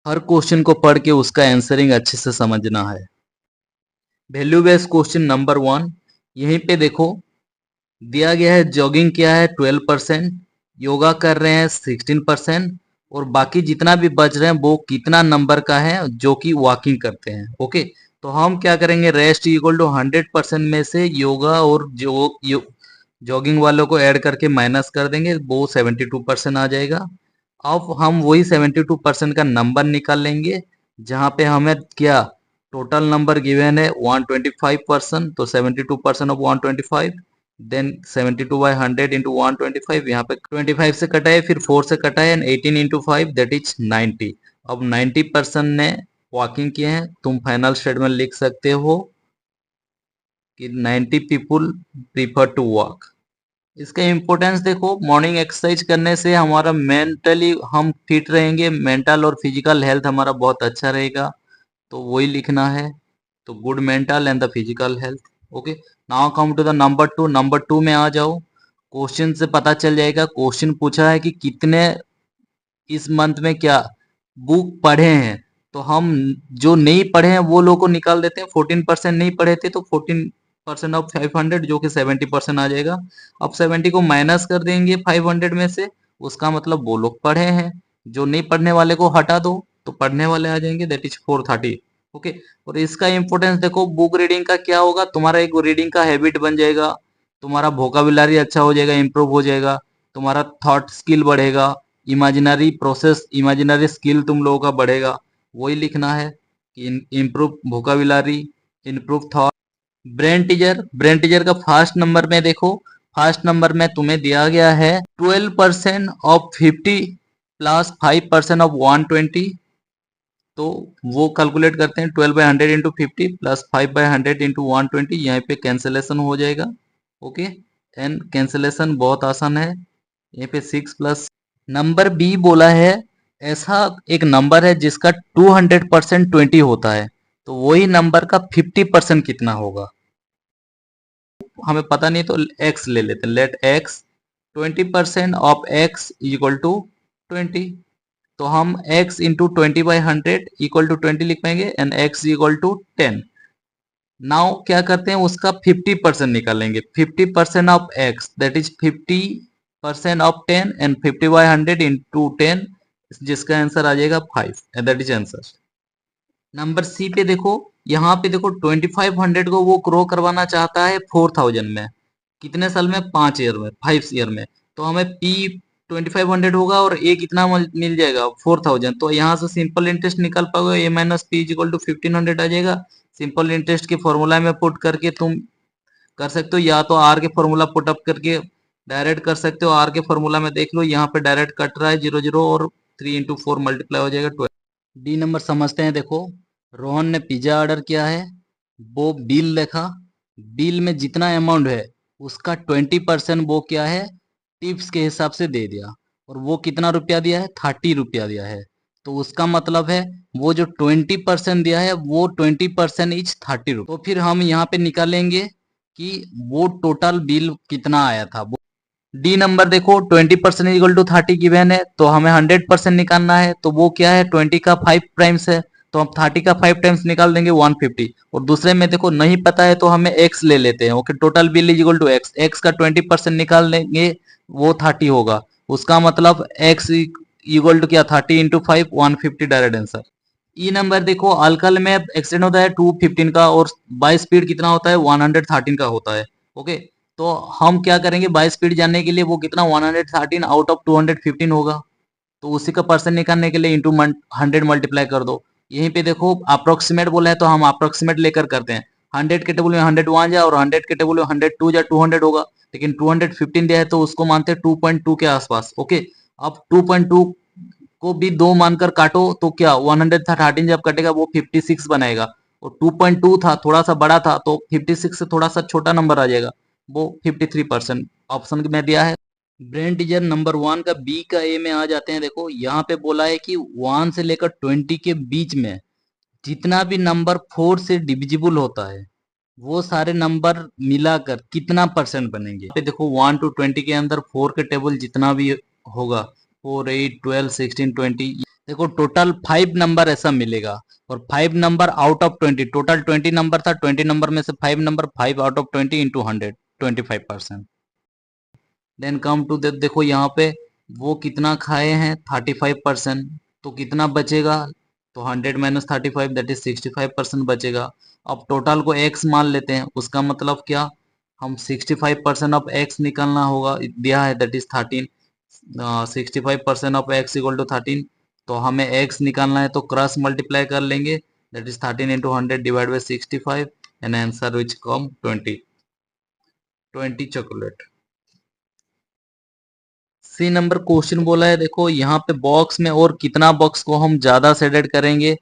हर question को पढ़ के उसका आंसरिंग अच्छे से समझना है। वैल्यू बेस्ड क्वेश्चन नंबर 1, यहीं पे देखो दिया गया है जॉगिंग क्या है 12%, योगा कर रहे हैं 16%, और बाकी जितना भी बच रहे हैं वो कितना नंबर का है जो कि वॉकिंग करते हैं। ओके, तो हम क्या करेंगे, रेस्ट इक्वल टू 100% में से योगा और जॉगिंग वालों को ऐड करके माइनस कर देंगे, वो 72% आ जाएगा। अब हम वही 72% का नंबर निकाल लेंगे, जहां पे हमें क्या टोटल नंबर गिवन है 125%, तो 72% ऑफ 125, देन 72/100 इंटू 125, यहाँ पे 25 से कटा है, फिर 4 से कटा है, एंड 18 इंटू 5 दैट इज 90। अब 90% ने वॉकिंग किए हैं। तुम फाइनल स्टेटमेंट लिख सकते हो कि 90 पीपुल प्रीफर टू वॉक। इसका इम्पोर्टेंस देखो, मॉर्निंग एक्सरसाइज करने से हमारा मेंटली हम फिट रहेंगे, मेंटल और फिजिकल हेल्थ हमारा बहुत अच्छा रहेगा, तो वही लिखना है। तो good mental and the physical health. Okay, now come to the number 2। Number 2 में आ जाओ। क्वेश्चन से पता चल जाएगा, क्वेश्चन पूछा है कि कितने इस मंथ में क्या बुक पढ़े हैं, तो हम जो नहीं पढ़े हैं वो लोग को निकाल देते हैं। 14% नहीं पढ़े थे तो 14% ऑफ 500 जो कि 70% आ जाएगा। अब 70 को माइनस कर देंगे 500 में से, उसका मतलब वो लोग पढ़े हैं। जो नहीं पढ़ने वाले को हटा दो तो पढ़ने वाले आ जाएंगे, दैट इज 430। ओके, और इसका इंपॉर्टेंस देखो, बुक रीडिंग का क्या होगा, तुम्हारा एक रीडिंग का हैबिट बन जाएगा, तुम्हारा वोकाबुलरी अच्छा हो जाएगा, इंप्रूव हो जाएगा, तुम्हारा थॉट स्किल बढ़ेगा, इमेजिनरी प्रोसेस, इमेजिनरी स्किल तुम लोगों का बढ़ेगा। वही लिखना है कि improve vocabulary, improve thought. Brain teaser का फर्स्ट नंबर में देखो, फर्स्ट नंबर में तुम्हें दिया गया है 12% ऑफ 50 प्लस 5% ऑफ 120, तो वो कैलकुलेट करते हैं 12/100 इंटू 50 प्लस 5/100 इंटू 120, यहाँ पे कैंसिलेशन हो जाएगा। ओके, एंड कैंसिलेशन बहुत आसान है, यहाँ पे 6 प्लस। नंबर बी बोला है, ऐसा एक नंबर है जिसका 200% 20 होता है, तो वही नंबर का 50% कितना होगा, हमें पता नहीं, तो एक्स ले लेते हैं। Let X 20% of X equal to 20, तो हम x इंटू 20/100 इक्वल टू 20 लिख पाएंगे, and x equal to 10। Now क्या करते हैं, उसका 50% निकालेंगे। 50% of x that is 50% of 10, and 50/100 into 10, जिसका आंसर आ जाएगा 5, and that is answer. Number C पे देखो, यहाँ पे देखो 2500 को वो ग्रो करवाना चाहता है 4000 में, कितने साल में, 5 ईयर में, 5 ईयर में। तो हमें पी 2500 होगा और ए कितना मिल जाएगा 4000, तो यहाँ से सिंपल इंटरेस्ट निकाल पाओगे, ए माइनस पी इक्वल टू 1500 आ जाएगा। सिंपल इंटरेस्ट के फॉर्मूला में पुट करके तुम कर सकते हो, या तो आर के फॉर्मूला पुट अप करके डायरेक्ट कर सकते हो। आर के फॉर्मूला में देख लो, यहाँ पे डायरेक्ट कट रहा है 0 0, और 3 इंटू 4 मल्टीप्लाई हो जाएगा 12। डी नंबर समझते हैं। देखो, रोहन ने पिज्जा ऑर्डर किया है, वो बिल देखा, बिल में जितना अमाउंट है उसका 20% वो क्या है, टिप्स के हिसाब से दे दिया, और वो कितना रुपया दिया है, 30 रुपया दिया है। तो उसका मतलब है वो जो 20% दिया है वो 20% इज 30 रुपये। तो फिर हम यहाँ पे निकालेंगे कि वो टोटल बिल कितना आया था। डी नंबर देखो, 20% इक्वल टू 30 गिवन है, तो हमें 100% निकालना है, तो वो क्या है, 20 का 5 टाइम्स है, तो हम 30 का 5 टाइम्स निकाल देंगे 150। और दूसरे में देखो नहीं पता है तो हमें x ले लेते हैं। Okay, total bill is equal to x, x का 20% निकाल देंगे, वो 30 होगा, उसका मतलब x इक्वल टू क्या, 30 इंटू 5, 150 डायरेक्ट आंसर। ई नंबर देखो, अल्कल में एक्सटेंड होता है 215 का, और बाई स्पीड कितना होता है, 113 का होता है। ओके, तो हम क्या करेंगे, बाई स्पीड जानने के लिए वो कितना 113 आउट ऑफ 215 होगा, तो उसी का परसेंट निकालने के लिए इंटू 100 मल्टीप्लाई कर दो। यहीं पे देखो अप्रोक्सीमेट बोला है तो हम अप्रोक्सीमेट लेकर करते हैं। 100 के टेबल में 100 वहां जाए, और 100 के टेबल में 102 या 200 होगा, लेकिन 215 दिया है तो उसको मानते हैं 2.2 के आसपास। ओके, अब 2.2 को भी 2 मानकर काटो, तो क्या 113 जब कटेगा वो 56 बनाएगा, और 2.2 था थोड़ा सा बड़ा था, तो 56 से थोड़ा सा छोटा नंबर आ जाएगा, वो 53% ऑप्शन में दिया है। ब्रेन टीजर नंबर 1 का बी का ए में आ जाते हैं। देखो यहाँ पे बोला है कि 1 से लेकर 20 के बीच में जितना भी नंबर 4 से डिविजिबल होता है वो सारे नंबर मिलाकर कितना परसेंट बनेंगे। यहाँ पे देखो 1 टू 20 के अंदर 4 के टेबल जितना भी होगा, 4, 8, 12, 16, 20, देखो टोटल 5 नंबर ऐसा मिलेगा, और 5 नंबर आउट ऑफ 20, टोटल 20 नंबर था, 20 नंबर में से 5 number, 5 out of 20 into 100, 25%। Then come to देखो यहाँ पे वो कितना खाए हैं, 35%, तो कितना बचेगा, तो 100 माइनस 35 दैट इज 65% बचेगा। अब टोटल को x मान लेते हैं, उसका मतलब क्या, हम 65% ऑफ x निकालना होगा, दिया है that is 13, 65% of x equal to 13, तो हमें x निकालना है तो क्रॉस मल्टीप्लाई कर लेंगे, that is 13 into 100 divide by 65, and answer which come 20 chocolate. See number question बोला है, देखो यहाँ पे बॉक्स में और कितना बॉक्स को हम ज्यादा शेडेड करेंगे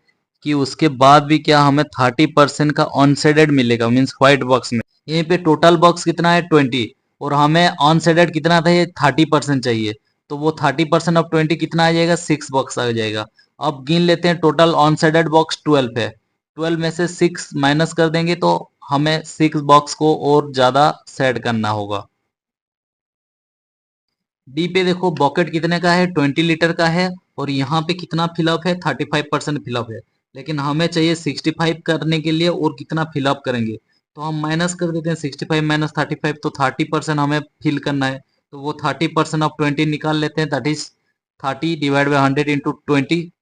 कि उसके बाद भी क्या हमें 30% का अनशेडेड मिलेगा, मीन्स व्हाइट बॉक्स में। यहीं पे टोटल बॉक्स कितना है 20, और हमें अनशेडेड कितना था, ये 30% चाहिए, तो वो 30% ऑफ 20 कितना आ जाएगा, 6 बॉक्स आ जाएगा। अब गिन लेते हैं, टोटल अनशेडेड बॉक्स 12 है, 12 में से 6 माइनस कर देंगे तो हमें 6 बॉक्स को और ज्यादा शेड करना होगा। डी पे देखो बॉकेट कितने का है, 20 लीटर का है, और यहाँ पे कितना फिलअप है, 35% फिलअप है, लेकिन हमें चाहिए 65 करने के लिए, और कितना फिलअप करेंगे, तो हम माइनस कर देते हैं, 65 माइनस 35, तो 30% हमें फिल करना है, तो वो 30% ऑफ 20 निकाल लेते हैं, that is 30 divide by 100 into 20।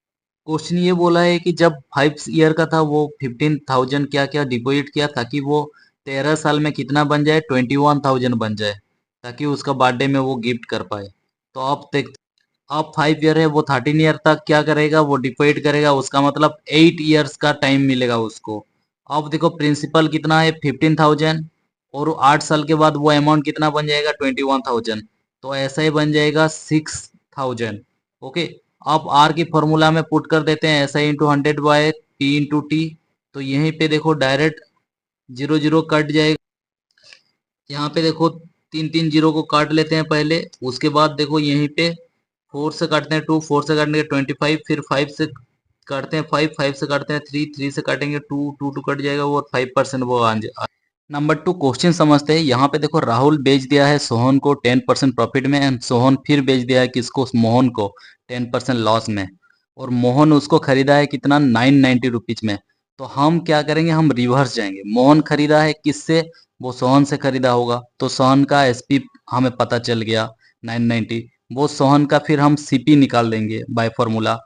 Question ये बोला है कि जब 5 ईयर का था वो 15,000 क्या क्या डिपॉजिट किया, ताकि वो 13 साल में कितना बन जाए, 21,000 बन जाए, ताकि उसका बर्थडे में वो गिफ्ट कर पाए। तो आप देख, अब 5 ईयर है, वो 13 ईयर तक क्या करेगा, वो डिपॉजिट करेगा, उसका मतलब 8 ईयर्स का टाइम मिलेगा उसको। अब देखो प्रिंसिपल कितना है, 15,000, और 8 साल के बाद वो अमाउंट कितना बन जाएगा, 21,000, तो ऐसा ही बन जाएगा 6,000। ओके, अब आर की फॉर्मूला में पुट कर देते हैं, S I into 100 by P into T, तो यहीं पे देखो डायरेक्ट जीरो जीरो कट जाएगा। यहाँ पे देखो तीन तीन जीरो को काट लेते हैं पहले, उसके बाद देखो यहीं पे 4 से काटते हैं 2, 4 से काटेंगे 25, फिर 5 से काटते हैं 5, 5 से काटते हैं 3, 3 से काटेंगे 2, 2 टू कट जाएगा वो, 5% वो आ जाए। नंबर 2 क्वेश्चन समझते हैं। यहाँ पे देखो राहुल बेच दिया है सोहन को 10% प्रॉफिट में, एंड सोहन फिर बेच दिया है किसको, मोहन को 10% लॉस में, और मोहन उसको खरीदा है कितना, 990 रुपीज में। तो हम क्या करेंगे, हम रिवर्स जाएंगे, मोहन खरीदा है किससे, वो सोहन से खरीदा होगा, तो सोहन का एसपी हमें पता चल गया 990, वो सोहन का फिर हम सीपी निकाल देंगे बाय फॉर्मूला,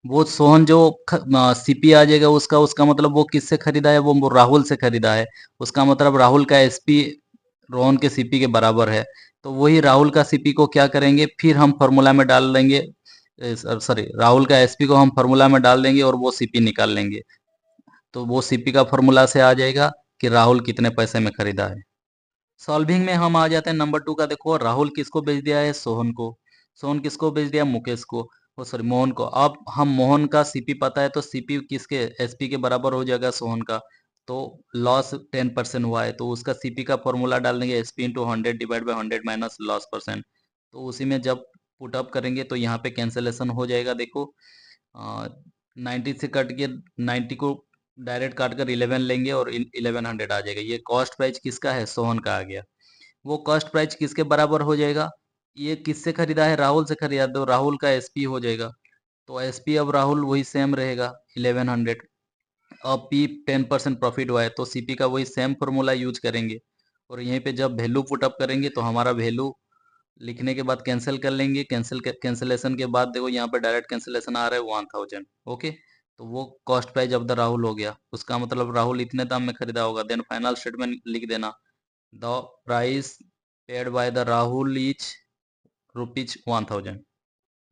वो सोहन जो सीपी आ जाएगा उसका, उसका मतलब वो किससे खरीदा है, वो राहुल से खरीदा है, उसका मतलब राहुल का एसपी रोहन के सीपी के बराबर है, तो वही राहुल का सीपी को क्या करेंगे, फिर हम फॉर्मूला में डाल देंगे, सॉरी राहुल का एसपी को हम फॉर्मूला में डाल देंगे और वो सीपी निकाल लेंगे, तो वो सीपी का फॉर्मूला से आ जाएगा कि राहुल कितने पैसे में खरीदा है। सॉल्विंग में हम आ जाते हैं नंबर 2 का, देखो राहुल किसको बेच दिया है, सोहन को, सोहन किसको बेच दिया, मुकेश को, ओ सॉरी मोहन को। अब हम मोहन का सीपी पता है, तो सीपी किसके, एसपी के बराबर हो जाएगा सोहन का, तो लॉस 10% हुआ है, तो उसका सीपी का फॉर्मूला डाल देंगे, SP into 100 divide by 100 minus loss percent, तो उसी में जब पुट अप करेंगे तो यहाँ पे कैंसिलेशन हो जाएगा, देखो 90 से कट के 90 को डायरेक्ट काट कर 11 लेंगे और 1100 आ जाएगा, ये कॉस्ट प्राइस किसका है, सोहन का आ गया। वो कॉस्ट प्राइस किसके बराबर हो जाएगा, ये किससे खरीदा है, राहुल से खरीदा, तो राहुल का एसपी हो जाएगा, तो एसपी अब राहुल वही सेम रहेगा 1100। अब पी 10% प्रॉफिट हुआ है, तो सीपी का वही सेम फॉर्मूला यूज करेंगे, और यहीं पे जब वैल्यू पुट अप करेंगे तो हमारा वैल्यू लिखने के बाद कैंसिल कर लेंगे, कैंसिलेशन के बाद देखो यहाँ पे डायरेक्ट कैंसिलेशन आ रहा है 1000। ओके, तो वो cost price of the Rahul हो गया, उसका मतलब राहुल इतने दाम में खरीदा होगा, देन फाइनल स्टेटमेंट लिख देना, the price paid by the Rahul is rupees 1000।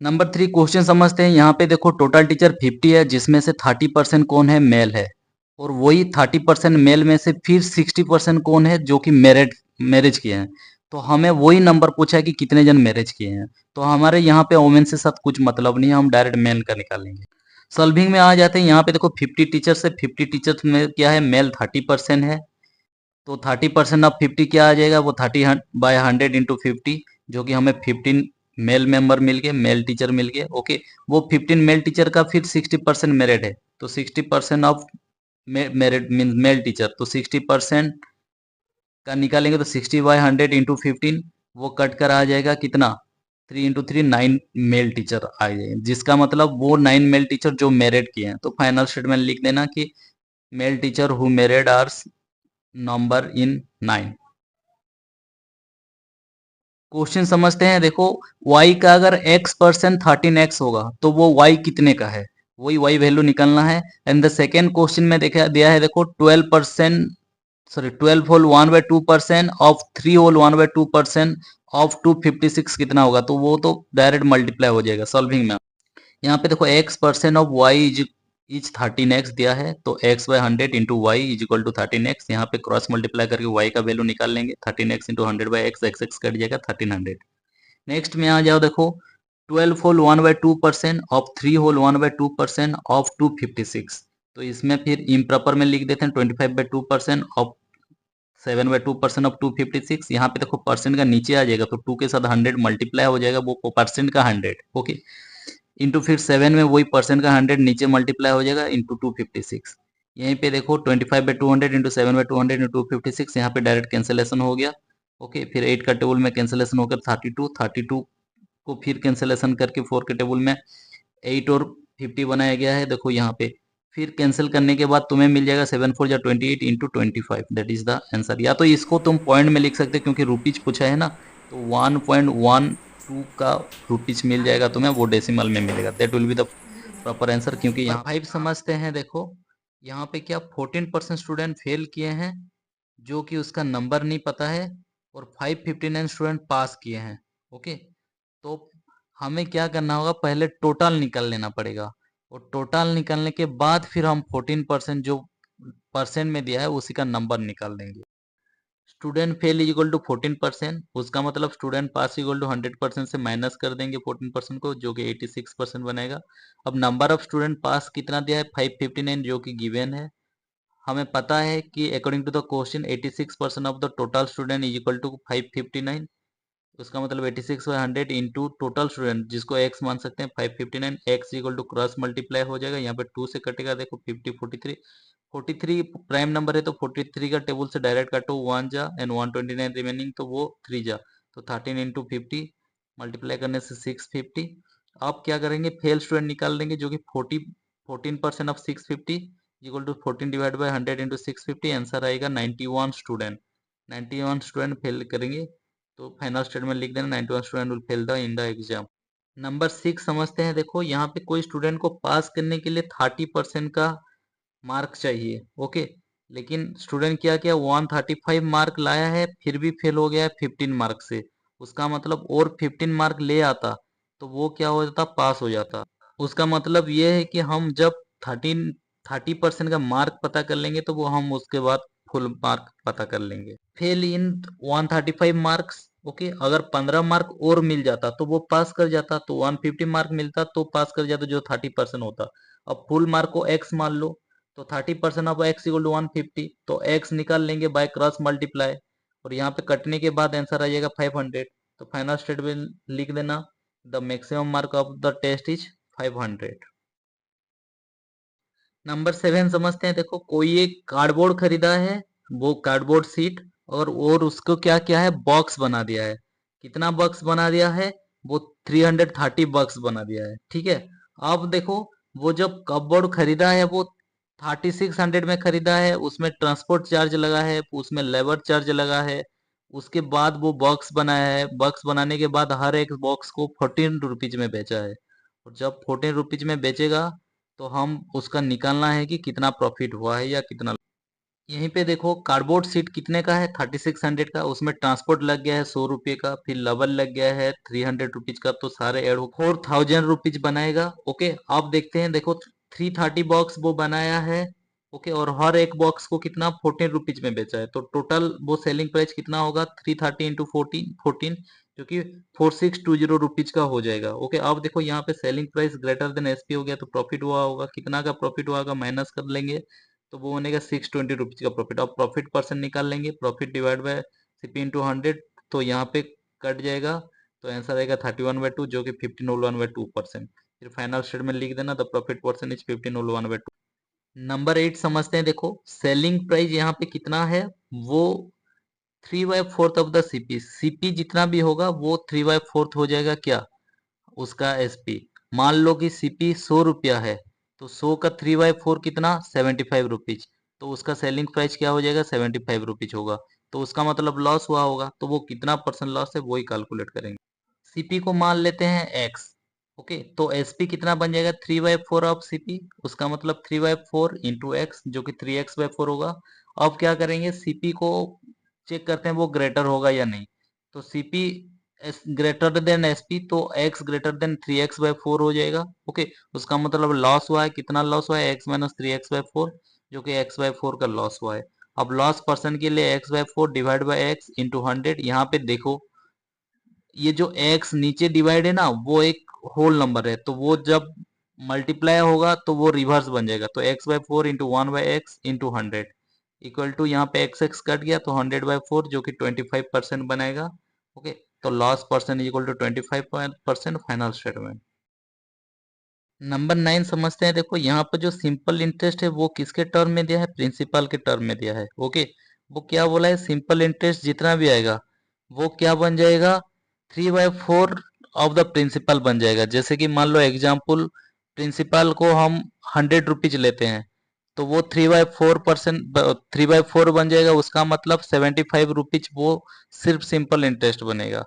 Number 3 question समझते हैं। यहाँ पे देखो टोटल टीचर 50 है, जिसमें से 30% कौन है, मेल है, और वही 30% मेल में से फिर 60% कौन है जो कि मैरिज किए हैं, तो हमें वही नंबर पूछा है कि कितने जन मैरिज किए हैं, तो हमारे यहाँ पे वोमेन से साथ कुछ मतलब नहीं है, हम डायरेक्ट मेल का निकालेंगे। सॉल्विंग में आ जाते हैं, यहाँ पे देखो 50 टीचर्स है, 50 टीचर्स में क्या है, मेल 30% है, तो 30% ऑफ 50 क्या आ जाएगा, वो 30 बाय 100 इंटू 50, जो कि हमें 15 मेल मेंबर मिल गए, मेल टीचर मिल गए। ओके, वो 15 मेल टीचर का फिर 60% मेरिट है, तो 60% of merit mean male teacher, तो 60% का निकालेंगे तो 60 बाय 100 इंटू 15, वो कट कर आ जाएगा कितना, 3 × 3 9 मेल टीचर आ जाए, जिसका मतलब वो 9 मेल टीचर जो मेरिट किए हैं। तो फाइनल स्टेटमेंट लिख देना कि मेल टीचर हु मेरिट आर्स नंबर इन 9। क्वेश्चन समझते हैं। देखो y का अगर x% 13x होगा तो वो y कितने का है, वही y वैल्यू निकालना है। एंड द सेकेंड क्वेश्चन में देखा दिया है, देखो 12%, sorry 12 whole 1/2% of 3 whole 1/2% of 256 कितना होगा, तो वो तो डायरेक्ट मल्टीप्लाई हो जाएगा सॉल्विंग में। यहाँ पे देखो x% of y is 13x दिया है, तो x/100 into Y is equal to 13x। यहाँ पे क्रॉस मल्टीप्लाई करके y का वैल्यू निकाल लेंगे, 13x into 100/x, x cut जाएगा 1300। नेक्स्ट में आ जाओ, देखो 12 होल 1/2% ऑफ 3 होल 1/2% ऑफ 256, तो इसमें फिर इम्प्रॉपर में लिख देते हैं 25/2% ऑफ 7/2% ऑफ 256। यहाँ पे देखो परसेंट का नीचे आ जाएगा, तो 2 के साथ 100 मल्टीप्लाई हो जाएगा, वो परसेंट का 100, ओके। इंटू फिर 7 में वही परसेंट का 100 नीचे मल्टीप्लाई हो जाएगा इंटू 256। यहीं पे देखो 25/200 इंटू 7/200 इंटू 256, यहाँ पे डायरेक्ट कैंसिलेशन हो गया, ओके। फिर 8 का टेबल में कैंसिलेशन होकर 32 को फिर कैंसिलेशन करके 4 के टेबल में 8 और 50 बनाया गया है। देखो यहाँ पे फिर कैंसिल करने के बाद तुम्हें मिल जाएगा 7 4 या 28 into 25, that is the answer. या तो इसको तुम पॉइंट में लिख सकते हो, क्योंकि रुपीज पूछा है ना, तो 1.12 का रुपीज मिल जाएगा तुम्हें, वो डेसिमल में मिलेगा, that will be the proper answer. क्योंकि यहाँ 5 समझते हैं। देखो यहाँ पे क्या 14% स्टूडेंट फेल किए हैं, जो कि उसका नंबर नहीं पता है, और 559 स्टूडेंट पास किए हैं, ओके। तो हमें क्या करना होगा, पहले टोटल निकाल लेना पड़ेगा, और टोटल निकालने के बाद फिर हम 14% जो परसेंट में दिया है उसी का नंबर निकाल देंगे। Student fail is equal to 14%, उसका मतलब स्टूडेंट पास इक्वल टू 100% से माइनस कर देंगे 14% को, जो कि 86% बनेगा। अब नंबर ऑफ स्टूडेंट पास कितना दिया है, 559, जो कि गिवन है। हमें पता है कि according to the question 86% of the total student is equal to 559, उसका मतलब 86/100 इंटू टोटल स्टूडेंट, जिसको x मान सकते हैं 559, x equal to cross multiply हो जाएगा, यहाँ पे 2 से कटेगा, देखो 50 43 प्राइम नंबर है, तो 43 का टेबल से डायरेक्ट काटो, 1 जा एंड 129 रिमेनिंग, तो वो 3 जा, तो 13 इंटू 50 मल्टीप्लाई करने से 650। अब क्या करेंगे, फेल स्टूडेंट निकाल देंगे, जो कि 14% of 650 equal to 14 divide by 100 into 650, answer आएगा 91 स्टूडेंट। 91 स्टूडेंट फेल करेंगे, तो फाइनल स्टेटमेंट लिख देना 91 student will fail the in the exam. Number 6 समझते हैं। देखो यहाँ पे कोई स्टूडेंट को पास करने के लिए 30% का मार्क चाहिए, ओके, लेकिन स्टूडेंट क्या किया, 135 मार्क लाया है, फिर भी फेल हो गया है 15 मार्क से। उसका मतलब और 15 मार्क ले आता तो वो क्या हो जाता, पास हो जाता। उसका मतलब ये है कि हम जब 30% का मार्क पता कर लेंगे, तो वो हम उसके बाद फुल मार्क पता कर लेंगे। फेल इन 135 मार्क्स, ओके। अगर 15 मार्क और मिल जाता तो वो पास कर जाता, तो 150 मार्क मिलता तो पास कर जाता, जो 30% होता। अब फुल मार्क को x मान लो, तो 30% ऑफ x इक्वल टू 150, तो x निकाल लेंगे बाय क्रॉस मल्टीप्लाई, और यहाँ पे कटने के बाद आंसर आ जाएगा 500। तो फाइनल स्टेटमेंट लिख देना, the maximum mark of the test is 500। Number 7 समझते हैं। देखो कोई एक कार्डबोर्ड खरीदा है, वो कार्डबोर्ड सीट, और उसको क्या किया है, बॉक्स बना दिया है। कितना बॉक्स बना दिया है, वो 330 बॉक्स बना दिया है, ठीक है। अब देखो वो जब कपबोर्ड खरीदा है, वो 3600 में खरीदा है, उसमें ट्रांसपोर्ट चार्ज लगा है, उसमें लेबर चार्ज लगा है। उसके बाद वो बॉक्स बनाया है, बॉक्स बनाने के बाद हर एक बॉक्स को 14 रुपीज में बेचा है, और जब 14 रुपीज में बेचेगा, तो हम उसका निकालना है कि कितना प्रॉफिट हुआ है या कितना। यहीं पे देखो कार्डबोर्ड सीट कितने का है, 3600 का, उसमें ट्रांसपोर्ट लग गया है 100 रुपये का, फिर लेबर लग गया है 300 रुपीज का, तो सारे एड 4000 रुपीज बनाएगा, ओके। अब देखते हैं, देखो 330 बॉक्स वो बनाया है, ओके, और हर एक बॉक्स को कितना 14 रुपीज में बेचा है, तो टोटल वो सेलिंग प्राइस कितना होगा, 330 इंटू 14 जो कि 4620 का हो जाएगा, ओके। अब देखो यहाँ पे selling price greater than SP हो गया, तो प्रॉफिट हुआ होगा, कितना का प्रॉफिट हुआ होगा, माइनस कर लेंगे, तो वो बनेगा 620 रुपीज का प्रॉफिट। अब प्रॉफिट परसेंट निकाल लेंगे, profit divide by CP into 100, तो यहाँ पे कट जाएगा, तो आंसर आएगा 31/2, जो कि 1501/2%। फिर फाइनल स्टेटमेंट लिख देना, the profit percent is 1501/2। Number 8 समझते हैं। देखो सेलिंग प्राइस यहाँ पे कितना है, वो 3/4 ऑफ द सीपी, सीपी जितना भी होगा वो 3/4 हो जाएगा क्या, उसका एसपी। मान लो कि सीपी 100 रुपया है, तो 100 का 3/4 कितना, 75 रुपीज, तो उसका सेलिंग प्राइस क्या हो जाएगा, 75 रुपीज होगा। तो उसका मतलब लॉस हुआ होगा, तो वो कितना परसेंट लॉस है वही कैलकुलेट करेंगे। सीपी को मान लेते हैं एक्स। ओके, तो एसपी कितना बन जाएगा, 3/4 ऑफ सीपी, उसका मतलब 3/4 इंटू एक्स, जो कि 3x/4 होगा। अब क्या करेंगे, सीपी को चेक करते हैं वो ग्रेटर होगा या नहीं। तो सीपी ग्रेटर देन एसपी, तो एक्स ग्रेटर देन 3x/4 हो जाएगा। ओके, उसका मतलब लॉस हुआ है, कितना लॉस हुआ है, एक्स माइनस 3x/4, जो कि x/4 का लॉस हुआ है। अब लॉस परसेंट के लिए x/4 divide by x into 100। यहाँ पे देखो, ये जो x नीचे डिवाइड है ना, वो एक होल नंबर है, तो वो जब मल्टीप्लाई होगा तो वो रिवर्स बन जाएगा। तो x/4 into 1/x into 100 equal to, यहाँ पे x x कट गया तो 100/4, जो कि 25% बनेगा। ओके, तो loss percent equal to 25% final statement. Number 9 समझते हैं। देखो यहाँ पर जो सिंपल इंटरेस्ट है वो किसके टर्म में दिया है, प्रिंसिपल के टर्म में दिया है। ओके, वो क्या बोला है, सिंपल इंटरेस्ट जितना भी आएगा वो क्या बन जाएगा, 3/4 ऑफ द प्रिंसिपल बन जाएगा। जैसे कि मान लो एग्जाम्पल, प्रिंसिपल को हम 100 रुपीज लेते हैं, तो वो 3/4%, 3/4 बन जाएगा। उसका मतलब 75 रुपीज वो सिर्फ सिंपल इंटरेस्ट बनेगा।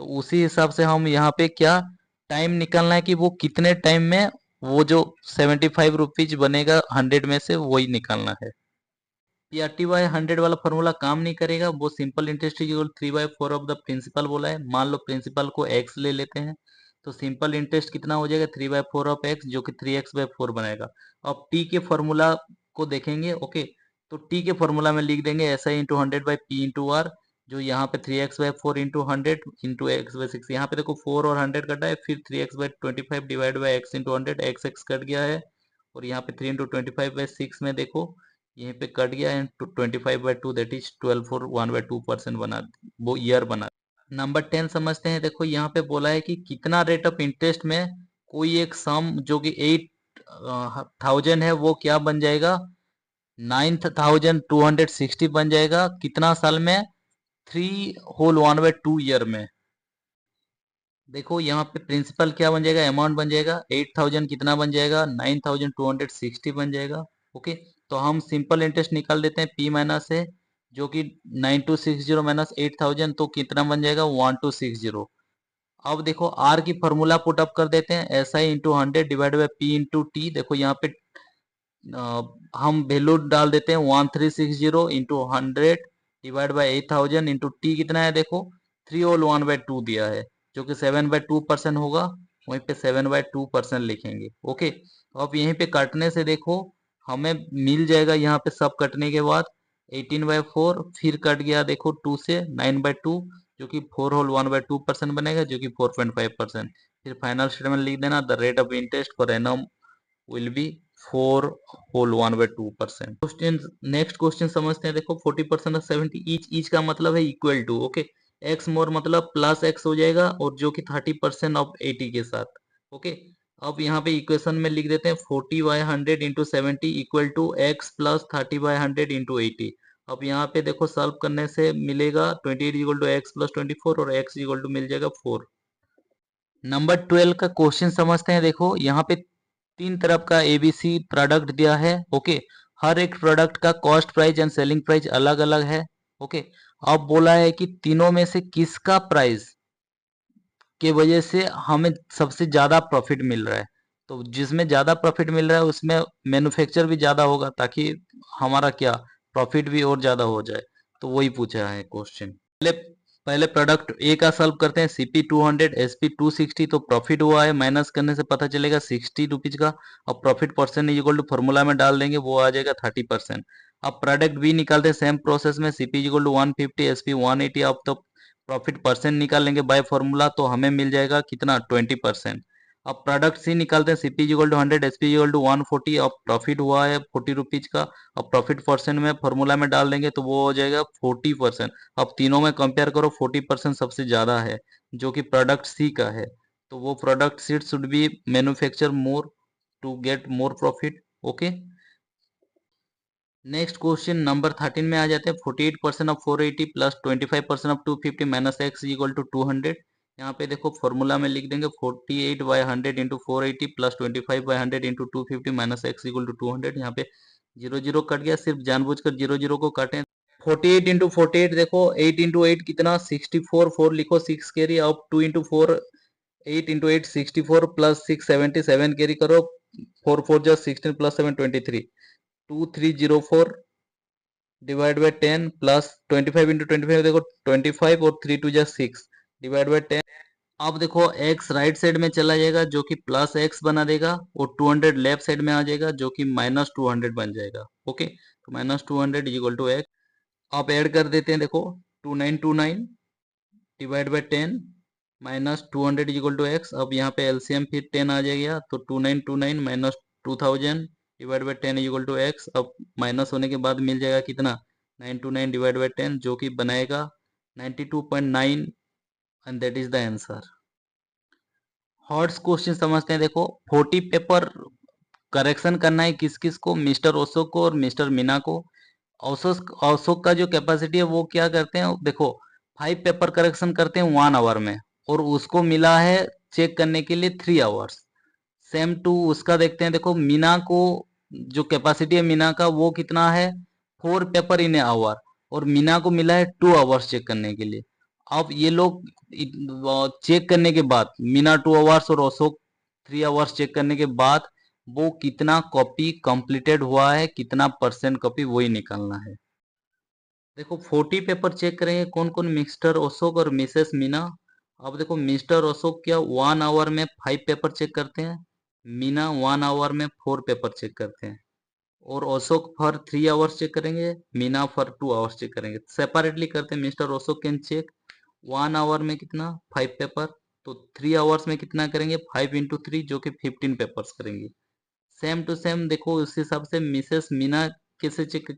तो उसी हिसाब से हम यहाँ पे क्या टाइम निकालना है कि वो कितने टाइम में वो जो 75 रुपीज बनेगा 100 में से, वही निकालना है। PRT/100 वाला फॉर्मूला काम नहीं करेगा, वो simple interest equal 3/4 of the principal बोला है। मान लो प्रिंसिपल को एक्स ले लेते हैं, तो सिंपल इंटरेस्ट कितना हो जाएगा, 3/4 ऑफ एक्स, जो कि 3x/4 बनाएगा। अब टी के फॉर्मूला को देखेंगे। ओके, तो टी के फॉर्मूला में लिख देंगे SI इंटू 100/P/R, जो यहाँ पे 3x/4 इंटू 100 इंटू x/6। यहाँ पे देखो 4 और 100 कटा है, फिर 3x/25 divide by x into 100, x cut गया है, और यहाँ पे 3 इंटू 25/6 में देखो यहीं पे कट गया है, 25/2, दैट इज 12 और 1/2% बना, वो ईयर बना। नंबर 10 समझते हैं। देखो यहाँ पे बोला है कि कितना रेट ऑफ इंटरेस्ट में कोई एक सम जो कि 8,000 है वो क्या बन जाएगा, 9,260 बन जाएगा। कितना साल में, 3 होल 1/2 ईयर में। देखो यहाँ पे प्रिंसिपल क्या बन जाएगा, अमाउंट बन जाएगा 8,000, कितना बन जाएगा, 9,260 बन जाएगा। ओके, तो हम सिंपल इंटरेस्ट निकाल देते हैं, P माइनस है, जो कि 9260 माइनस 8,000, तो कितना बन जाएगा, 1260। अब देखो R की फॉर्मूला पुट अप कर देते हैं, SI into 100 divide by P into T. देखो यहाँ पे हम वैल्यू डाल देते हैं, 1360 into 100 divide by 8,000 into T कितना है, देखो 3/1/2 दिया है, जो कि 7/2% होगा। वहीं पे 7/2% लिखेंगे। ओके, अब यहीं पे काटने से देखो हमें मिल जाएगा, यहाँ पे सब कटने के बाद 18/4, फिर कट गया देखो 2 से 9/2, जो कि 4/1/2% बनेगा, जो कि 4.5%। फिर फाइनल स्टेटमेंट लिख देना, the rate of interest for annum will be 4/1/2%। Question, next question समझते हैं। देखो 40% ऑफ 70 ईच, ईच का मतलब है इक्वल टू। ओके, एक्स मोर मतलब प्लस एक्स हो जाएगा, और जो कि 30% ऑफ 80 के साथ। ओके, अब यहाँ पे इक्वेशन में लिख देते हैं 40/100 into 70 equal to X plus 30/100 into 80। अब यहाँ पे देखो सॉल्व करने से मिलेगा 28 इक्वल टू एक्स प्लस 24, और एक्स इक्वल टू मिल जाएगा 4। नंबर 12 का क्वेश्चन समझते हैं। देखो यहाँ पे तीन तरफ का एबीसी प्रोडक्ट दिया है। ओके, हर एक प्रोडक्ट का cost price and selling price अलग अलग है। ओके, अब बोला है कि तीनों में से किसका प्राइस के वजह से हमें सबसे ज्यादा प्रॉफिट मिल रहा है। तो जिसमें ज्यादा प्रॉफिट मिल रहा है उसमें मैन्युफैक्चर भी ज्यादा होगा, ताकि हमारा क्या प्रॉफिट भी और ज्यादा हो जाए। तो वही पूछा है क्वेश्चन। पहले प्रोडक्ट ए का सॉल्व करते हैं, CP 200 SP 260, तो प्रॉफिट हुआ है, माइनस करने से पता चलेगा 60 रुपीज का। अब profit percent equal to formula में डाल देंगे, वो आ जाएगा 30%। अब प्रोडक्ट बी निकालते हैं सेम प्रोसेस में, CP इक्वल टू 150 SP 180। अब तो प्रॉफिट परसेंट निकालेंगे बाय फॉर्मूला, तो हमें मिल जाएगा कितना, 20%। अब प्रोडक्ट सी निकालते हैं, CP equal to 100 SP equal to 140। अब प्रॉफिट हुआ है 40 रुपीज का। अब प्रॉफिट परसेंट में फॉर्मूला में डाल देंगे तो वो हो जाएगा 40%। अब तीनों में कंपेयर करो, 40% सबसे ज्यादा है, जो कि प्रोडक्ट सी का है। तो वो product C should be manufacture more to get more profit. Okay, next question number 13 में आ जाते हैं 48% of 480 plus 25% of 250 minus X equal to 200। यहाँ पे देखो फॉर्मूला में लिख देंगे 48/100 into 480 plus 25/100 into 250 minus X equal to 200। यहाँ पे जीरो जीरो कट गया, सिर्फ जानबूझकर जीरो जीरो को काटें। 48 इंटू 48 देखो 8 इंटू 8 कितना 64, 4 लिखो 6 कैरी। अब 2 इंटू 4 8 इंटू 8 64 प्लस 6 77 कैरी करो। 4 4 जो 16 plus 7 23 2304 divide by 10 plus 25 into 25 देखो 25 और 3 2 जा 6 डिवाइड बाय 10। अब देखो x राइट साइड में चला जाएगा जो कि प्लस x बना देगा, और 200 लेफ्ट साइड में आ जाएगा जो कि माइनस 200 बन जाएगा। ओके, तो माइनस 200 इक्वल टू x। आप ऐड कर देते हैं, देखो 2929 divide by 10 minus 200 equal to X. अब यहाँ पे एलसीएम फिर 10 आ जाएगा, तो 2929 minus 2000 divide by 10 equal to X. अब माइनस होने के बाद मिल जाएगा कितना 929 डिवाइड बाय 10 जो कि बनाएगा 92.9 and that is the answer. Hots question समझते हैं। देखो 40 पेपर करेक्शन करना है किस किस को, मिस्टर ओशो को और मिस्टर मीना को। अशोक का जो कैपेसिटी है वो क्या करते हैं, देखो 5 पेपर करेक्शन करते हैं 1 आवर में, और उसको मिला है चेक करने के लिए 3 आवर्स। सेम टू उसका देखते हैं, देखो मीना को जो कैपेसिटी है मीना का वो कितना है 4 पेपर इन ए आवर, और मीना को मिला है 2 आवर्स चेक करने के लिए। अब ये लोग चेक करने के बाद मीना 2 आवर्स और अशोक 3 आवर्स चेक करने के बाद वो कितना कॉपी कंप्लीटेड हुआ है, कितना परसेंट कॉपी, वही निकालना है। देखो 40 पेपर चेक करेंगे कौन कौन, मिस्टर अशोक और मिसेस मीना। अब देखो मिस्टर अशोक क्या 1 आवर में 5 पेपर चेक करते हैं, मीना 1 आवर में 4 पेपर चेक करते हैं, और अशोक फॉर 3 आवर्स चेक करेंगे, मीना फॉर 2 आवर्स चेक करेंगे। सेपरेटली करते हैं, mister Ashok can check 1 hour में कितना 5 पेपर, तो 3 आवर्स में कितना करेंगे 5 इंटू 3 जो कि 15 पेपर्स करेंगे। सेम टू सेम देखो उस हिसाब से मिसेस मीना कैसे चेक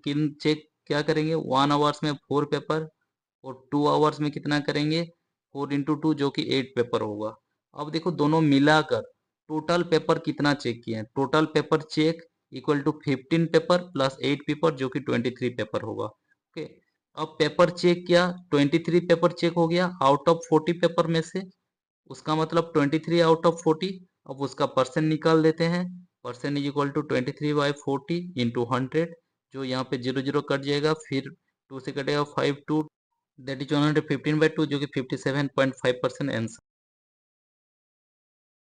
चेक क्या करेंगे 1 आवर्स में 4 पेपर, और 2 आवर्स में कितना करेंगे 4 इंटू 2 जो कि 8 पेपर होगा। अब देखो दोनों मिलाकर टोटल पेपर कितना चेक किए हैं, total paper check equal to 15 paper plus 8 paper जो कि 23 पेपर होगा। ओके, अब पेपर चेक किया 23 पेपर चेक हो गया आउट ऑफ 40 पेपर में से, उसका मतलब 23 आउट ऑफ 40। अब उसका परसेंट निकाल देते हैं, percent is equal to 23/40 into 100, जो यहाँ पे जीरो जीरो कट जाएगा, फिर 2 से कटेगा 5 2, दैट इज 115/2 जो कि 57.5% आंसर।